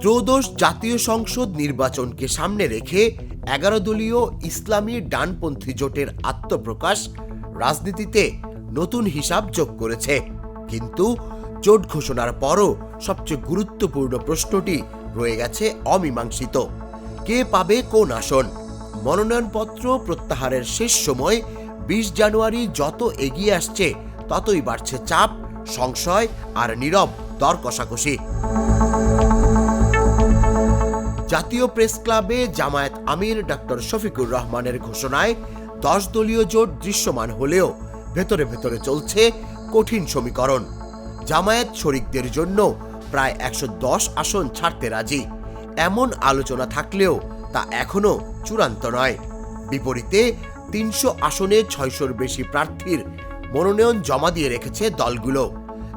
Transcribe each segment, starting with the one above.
ত্রয়োদশ জাতীয় সংসদ নির্বাচনকে সামনে রেখে 11 দলীয় ইসলামী ডানপন্থী জোটের আত্মপ্রকাশ রাজনীতিতে নতুন হিসাব যোগ করেছে। কিন্তু জোট ঘোষণার পরও সবচেয়ে গুরুত্বপূর্ণ প্রশ্নটি রয়ে গেছে অমীমাংসিত। কে পাবে কোন আসন? মনোনয়নপত্র প্রত্যাহারের শেষ সময় 20 জানুয়ারি যত এগিয়ে আসছে ততই বাড়ছে চাপ, সংশয় আর নীরব দর কষাকষি। জাতীয় প্রেস ক্লাবে জামায়াত আমির ডক্টর শফিকুর রহমানের ঘোষণায় 10 দলীয় জোট দৃশ্যমান হলেও ভেতরে ভেতরে চলছে কঠিন সমীকরণ। জামায়াত শরিকদের জন্য প্রায় 110 আসন ছাড়তে রাজি, এমন আলোচনা থাকলেও তা এখনো চূড়ান্ত নয়। বিপরীতে 300 আসনে 600-র বেশি প্রার্থীর মনোনয়ন জমা দিয়ে রেখেছে দলগুলো,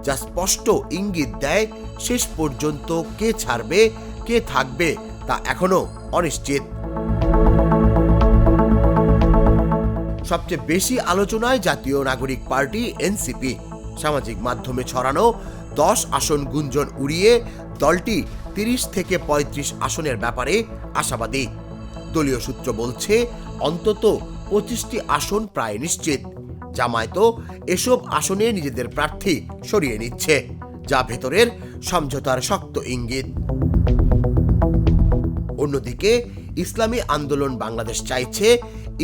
যা স্পষ্ট ইঙ্গিত দেয় শেষ পর্যন্ত কে ছাড়বে কে থাকবে তা এখনো অনিশ্চিত। সবচেয়ে বেশি আলোচনায় জাতীয় নাগরিক পার্টি এনসিপি। সামাজিক মাধ্যমে ছড়ানো 10 আসন গুঞ্জন উড়িয়ে দলটি 30 থেকে 35 আসনের ব্যাপারে আশাবাদী। দলীয় সূত্র বলছে অন্তত 25টি আসন প্রায় নিশ্চিত। জামায়াতও এসব আসনে নিজেদের প্রার্থী সরিয়ে নিচ্ছে, যা ভেতরের সমঝোতার শক্ত ইঙ্গিত। অন্যদিকে ইসলামী আন্দোলন বাংলাদেশ চাইছে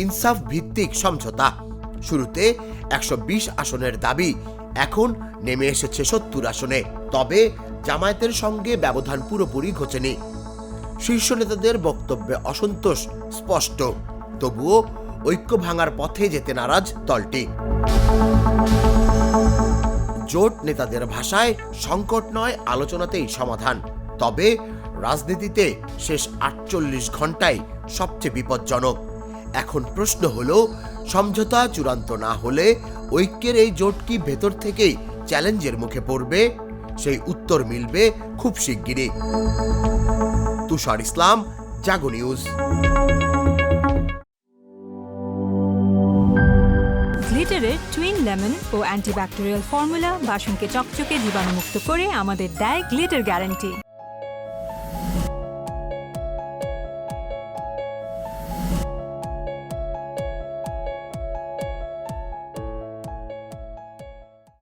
ইনসাফ ভিত্তিক সমঝোতা। শুরুতে 120 আসনের দাবি এখন নেমে এসেছে 70 আসনে। তবে জামায়াতের সঙ্গে ব্যবধান পুরোপুরি ঘোচেনি। শীর্ষ নেতাদের বক্তব্যে অসন্তোষ স্পষ্ট, তবুও ঐক্য ভাঙার পথে যেতে নারাজ দলটি। জোট নেতাদের ভাষায় সংকট নয়, আলোচনাতেই সমাধান। তবে রাজনীতিতে শেষ 48 ঘন্টায় সবচেয়ে বিপজ্জনক। এখন প্রশ্ন হলো, সমঝোতা চূড়ান্ত না হলে ঐক্যের এই জোট কি ভেতর থেকেই চ্যালেঞ্জের মুখে পড়বে? সেই উত্তর মিলবে খুব শিগগিরই। তুষার ইসলাম, জাগো নিউজ। গ্লিটারের টুইন লেমন ও অ্যান্টিব্যাকটেরিয়াল ফর্মুলা বাসনকে চকচকে জীবাণুমুক্ত করে আমাদের দেয় গ্লিটার গ্যারান্টি।